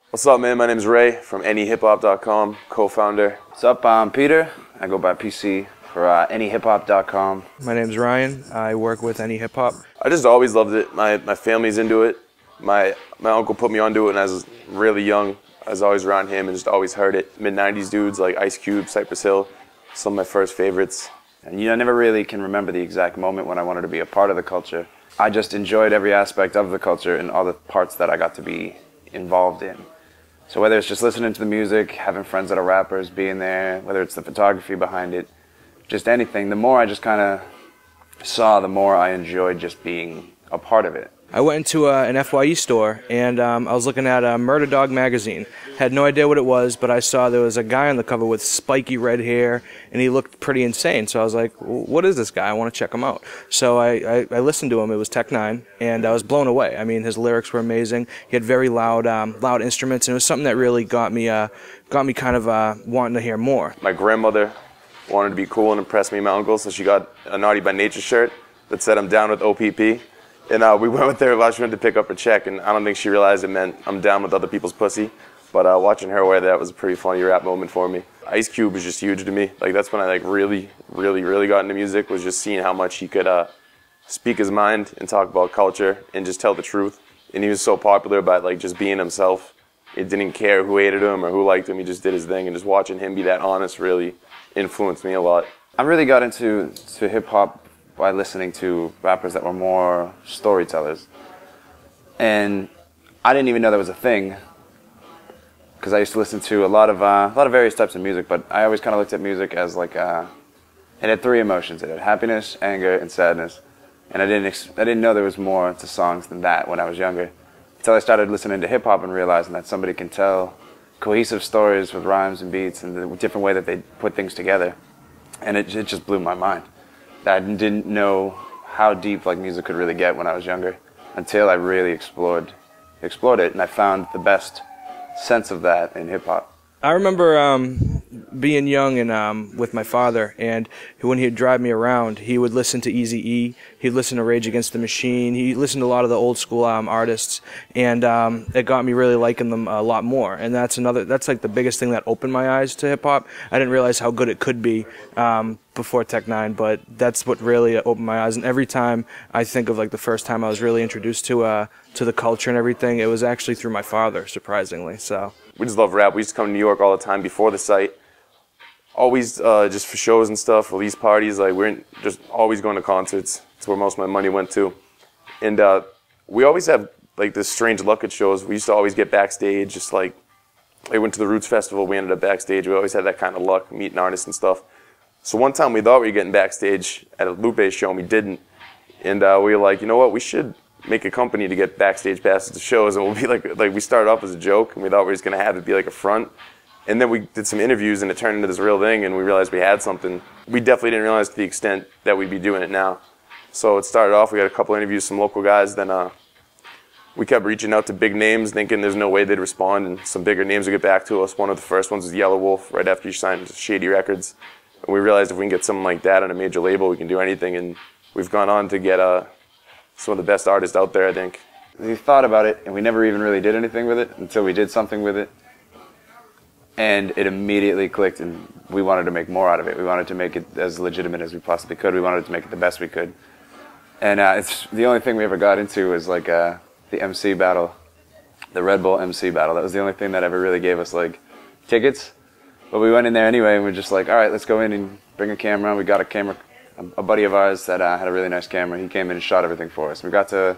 What's up, man? My name's Ray from AnyHipHop.com, co-founder. What's up? I'm Peter. I go by PC for AnyHipHop.com. My name's Ryan. I work with Any Hip Hop. I just always loved it. My family's into it. My uncle put me onto it when I was really young. I was always around him and just always heard it. Mid-90s dudes like Ice Cube, Cypress Hill, some of my first favorites. And I never really can remember the exact moment when I wanted to be a part of the culture. I just enjoyed every aspect of the culture and all the parts that I got to be involved in. So whether it's just listening to the music, having friends that are rappers, being there, whether it's the photography behind it, just anything, the more I just kind of saw, the more I enjoyed just being a part of it. I went into an FYE store and I was looking at a Murder Dog magazine. Had no idea what it was, but I saw there was a guy on the cover with spiky red hair and he looked pretty insane. So I was like, what is this guy? I want to check him out. So I listened to him. It was Tech N9ne and I was blown away. I mean, his lyrics were amazing. He had very loud instruments and it was something that really got me kind of wanting to hear more. My grandmother wanted to be cool and impress me and my uncle, so she got a Naughty by Nature shirt that said I'm down with OPP. And we went with her while she went to pick up her check, and I don't think she realized it meant I'm down with other people's pussy. But watching her wear that was a pretty funny rap moment for me. Ice Cube was just huge to me. Like, that's when I really got into music, was just seeing how much he could speak his mind and talk about culture and just tell the truth. And he was so popular by like just being himself. It didn't care who hated him or who liked him. He just did his thing, and just watching him be that honest really influenced me a lot. I really got into hip-hop by listening to rappers that were more storytellers. And I didn't even know that was a thing, because I used to listen to a lot of various types of music, but I always kind of looked at music as like, it had three emotions. It had happiness, anger, and sadness. And I didn't know there was more to songs than that when I was younger, until I started listening to hip-hop and realizing that somebody can tell cohesive stories with rhymes and beats and the different way that they put things together. And it just blew my mind. I didn't know how deep like music could really get when I was younger, until I really explored it, and I found the best sense of that in hip-hop. I remember being young and with my father, and when he'd drive me around, he would listen to Eazy-E, he'd listen to Rage Against the Machine, he listened to a lot of the old school artists, and it got me really liking them a lot more. And that's like the biggest thing that opened my eyes to hip-hop. I didn't realize how good it could be before Tech N9ne, but that's what really opened my eyes. And every time I think of like the first time I was really introduced to the culture and everything, it was actually through my father, surprisingly. So we just love rap. We used to come to New York all the time before the site. Always just for shows and stuff, release parties. Like, we're just always going to concerts. That's where most of my money went to. And we always have like this strange luck at shows. We used to always get backstage. Just like, I went to the Roots Festival, we ended up backstage. We always had that kind of luck, meeting artists and stuff. So one time we thought we were getting backstage at a Lupe show, and we didn't. And we were like, you know what, we should make a company to get backstage passes to shows, and we'll be like we started off as a joke, and we thought we were just going to have it be like a front. And then we did some interviews, and it turned into this real thing, and we realized we had something. We definitely didn't realize to the extent that we'd be doing it now. So it started off, we had a couple interviews, some local guys, then we kept reaching out to big names, thinking there's no way they'd respond, and some bigger names would get back to us. One of the first ones was Yellow Wolf, right after he signed Shady Records. And we realized if we can get something like that on a major label, we can do anything, and we've gone on to get some of the best artists out there, I think. We thought about it, and we never even really did anything with it until we did something with it. And it immediately clicked, and we wanted to make more out of it. We wanted to make it as legitimate as we possibly could. We wanted to make it the best we could. And it's the only thing we ever got into was like the MC battle, the Red Bull MC battle. That was the only thing that ever really gave us like tickets. But we went in there anyway, and we were just like, all right, let's go in and bring a camera. We got a camera. A buddy of ours that had a really nice camera, he came in and shot everything for us. We got to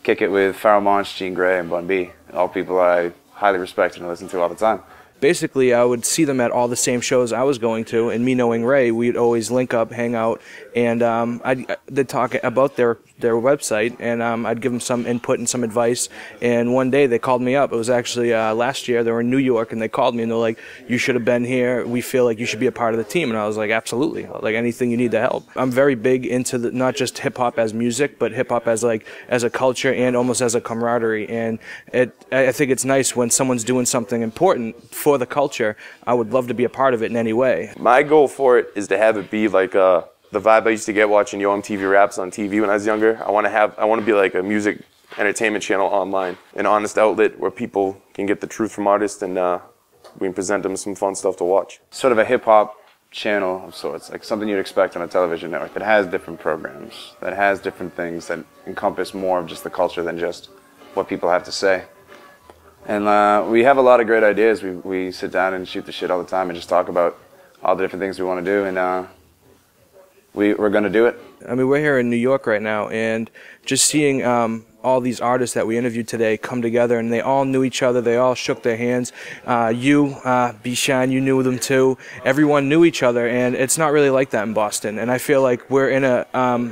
kick it with Pharoahe Monch, Jean Grae, and Bun B, all people I highly respect and listen to all the time. basically I would see them at all the same shows I was going to, and me knowing Ray, we'd always link up, hang out, and they'd talk about their website, and I'd give them some input and some advice. And one day they called me up. It was actually last year. They were in New York, and they called me, and they're like, "You should have been here. We feel like you should be a part of the team." And I was like, "Absolutely. Like anything you need to help." I'm very big into not just hip hop as music, but hip hop as a culture and almost as a camaraderie. And I think it's nice when someone's doing something important for the culture. I would love to be a part of it in any way. My goal for it is to have it be like the vibe I used to get watching Yo MTV Raps on TV when I was younger. I want to be like a music entertainment channel online, an honest outlet where people can get the truth from artists, and we can present them some fun stuff to watch. Sort of a hip-hop channel of sorts, like something you'd expect on a television network that has different programs, that has different things that encompass more of just the culture than just what people have to say. And we have a lot of great ideas. We sit down and shoot the shit all the time and just talk about all the different things we want to do, and we're going to do it. I mean, we're here in New York right now, and just seeing all these artists that we interviewed today come together, and they all knew each other. They all shook their hands. B-Shine, you knew them too. Everyone knew each other, and it's not really like that in Boston. And I feel like we're in a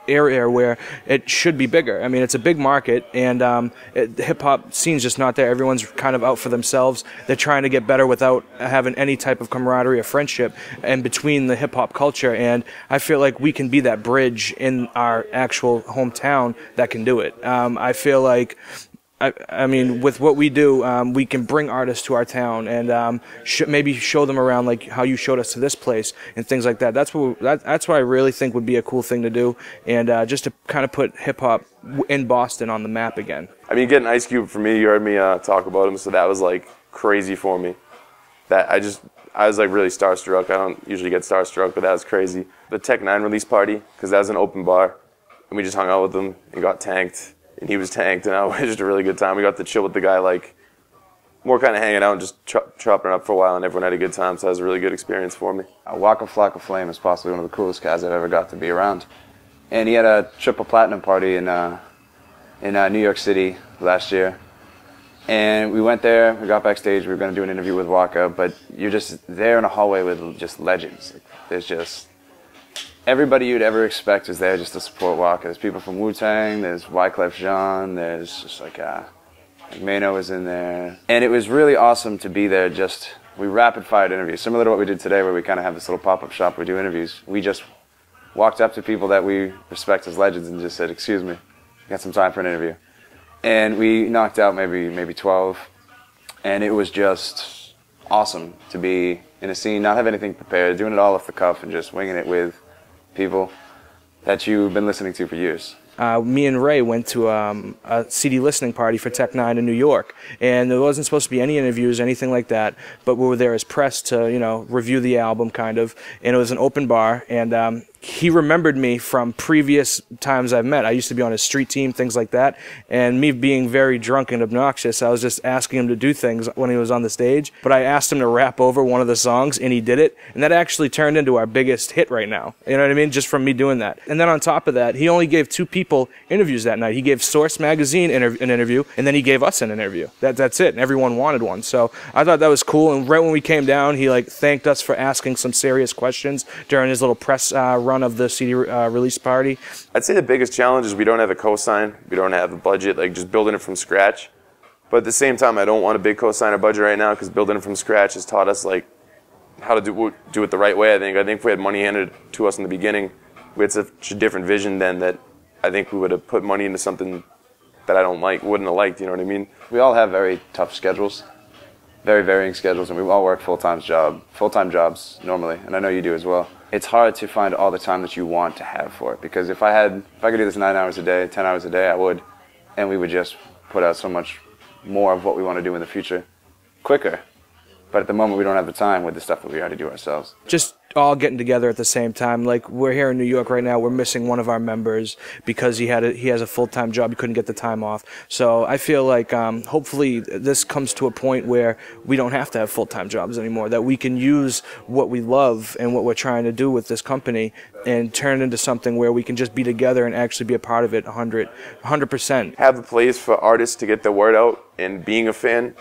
area where it should be bigger. I mean, it's a big market, and the hip-hop scene's just not there. Everyone's kind of out for themselves. They're trying to get better without having any type of camaraderie or friendship in between the hip-hop culture, and I feel like we can be that bridge in our actual hometown that can do it. I feel like I mean, with what we do, we can bring artists to our town and maybe show them around like how you showed us to this place and things like that. That's what I really think would be a cool thing to do, and just to kind of put hip hop in Boston on the map again. I mean, getting Ice Cube for me, you heard me talk about him, so that was like crazy for me. That I was like really starstruck. I don't usually get starstruck, but that was crazy. The Tech Nine release party, because that was an open bar, and we just hung out with him and got tanked. And he was tanked, and it was just a really good time. We got to chill with the guy, like, more kind of hanging out and just chopping it up for a while, and everyone had a good time, so that was a really good experience for me. Waka Flocka Flame is possibly one of the coolest guys I've ever got to be around. And he had a triple platinum party in New York City last year. And we went there, we got backstage, we were going to do an interview with Waka, but you're just there in a hallway with just legends. There's just... everybody you'd ever expect is there just to support Waka. There's people from Wu-Tang, there's Wyclef Jean, there's just like Mano was in there. And it was really awesome to be there. We rapid-fired interviews, similar to what we did today where we kind of have this little pop-up shop where we do interviews. We just walked up to people that we respect as legends and just said, excuse me, got some time for an interview. And we knocked out maybe 12. And it was just awesome to be in a scene, not have anything prepared, doing it all off the cuff and just winging it with people that you've been listening to for years. Me and Ray went to a CD listening party for Tech Nine in New York, and there wasn't supposed to be any interviews, anything like that, but we were there as press to, you know, review the album, kind of, and it was an open bar, and he remembered me from previous times I've met. I used to be on his street team, things like that, and me being very drunk and obnoxious, I was just asking him to do things when he was on the stage, but I asked him to rap over one of the songs, and he did it, and that actually turned into our biggest hit right now. You know what I mean? Just from me doing that. And then on top of that, he only gave 2 people interviews that night. He gave Source Magazine an interview, and then he gave us an interview. That's it, and everyone wanted one. So I thought that was cool, and right when we came down, he like thanked us for asking some serious questions during his little press run of the CD release party. I'd say the biggest challenge is we don't have a cosign, we don't have a budget, like just building it from scratch. But at the same time, I don't want a big cosign or budget right now because building it from scratch has taught us like how to do it the right way. I think if we had money handed to us in the beginning, we had such a different vision then that I think we would have put money into something that I wouldn't have liked. You know what I mean? We all have very tough schedules, very varying schedules, and we all work full-time jobs normally, and I know you do as well. It's hard to find all the time that you want to have for it, because if I could do this 9 hours a day, 10 hours a day, I would, and we would just put out so much more of what we want to do in the future quicker. But at the moment, we don't have the time with the stuff that we already do ourselves. Just all getting together at the same time. Like, we're here in New York right now. We're missing one of our members because he has a full-time job. He couldn't get the time off. So I feel like hopefully this comes to a point where we don't have to have full-time jobs anymore, that we can use what we love and what we're trying to do with this company and turn it into something where we can just be together and actually be a part of it 100%. Have a place for artists to get their word out, and being a fan,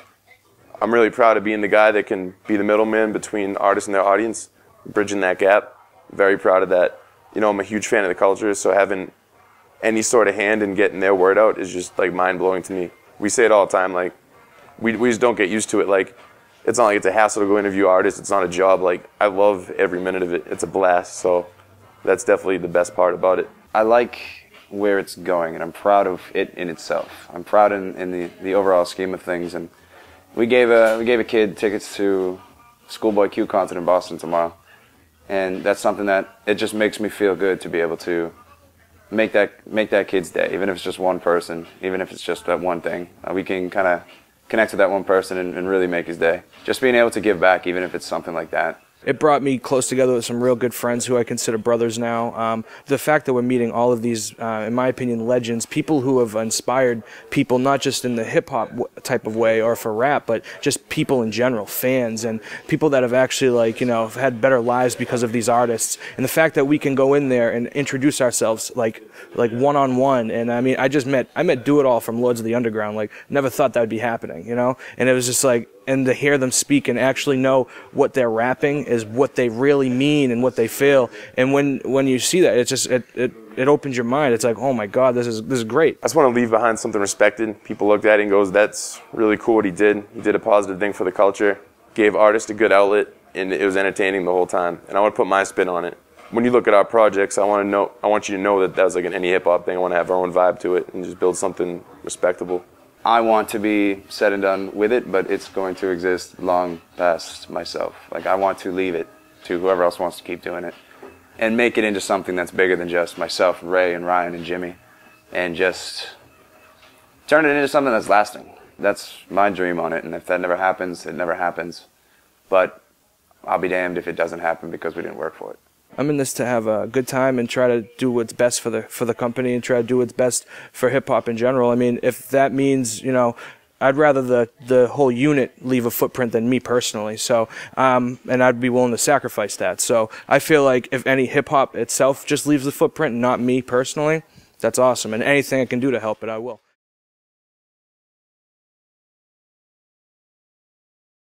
I'm really proud of being the guy that can be the middleman between artists and their audience, bridging that gap. Very proud of that. You know, I'm a huge fan of the culture, so having any sort of hand in getting their word out is just like mind-blowing to me. We say it all the time, like, we just don't get used to it. Like, it's not like it's a hassle to go interview artists. It's not a job. Like, I love every minute of it. It's a blast, so that's definitely the best part about it. I like where it's going, and I'm proud of it in itself. I'm proud in the overall scheme of things, and we gave a kid tickets to Schoolboy Q concert in Boston tomorrow, and that's something that it just makes me feel good to be able to make that kid's day, even if it's just one person, even if it's just that one thing. We can kind of connect with that one person and really make his day. Just being able to give back, even if it's something like that. It brought me close together with some real good friends who I consider brothers now. The fact that we're meeting all of these, in my opinion, legends, people who have inspired people, not just in the hip-hop type of way or for rap, but just people in general, fans, and people that have actually, like, you know, had better lives because of these artists. And the fact that we can go in there and introduce ourselves like one-on-one. And I mean, I met Do It All from Lords of the Underground. Like, never thought that would be happening, you know? And it was just like, and to hear them speak and actually know what they're rapping is what they really mean and what they feel. And when you see that, it's just it opens your mind. It's like, oh my God, this is great. I just want to leave behind something respected. People looked at it and goes, that's really cool what he did. He did a positive thing for the culture, gave artists a good outlet, and it was entertaining the whole time. And I want to put my spin on it. When you look at our projects, I want you to know that that was like an any hip hop thing. I want to have our own vibe to it and just build something respectable. I want to be said and done with it, but it's going to exist long past myself. Like, I want to leave it to whoever else wants to keep doing it and make it into something that's bigger than just myself, Ray, and Ryan, and Jimmy, and just turn it into something that's lasting. That's my dream on it, and if that never happens, it never happens. But I'll be damned if it doesn't happen because we didn't work for it. I'm in this to have a good time and try to do what's best for the company and try to do what's best for hip hop in general. I mean, if that means, you know, I'd rather the whole unit leave a footprint than me personally. So, and I'd be willing to sacrifice that. So I feel like if any hip hop itself just leaves the footprint, not me personally, that's awesome. And anything I can do to help it, I will.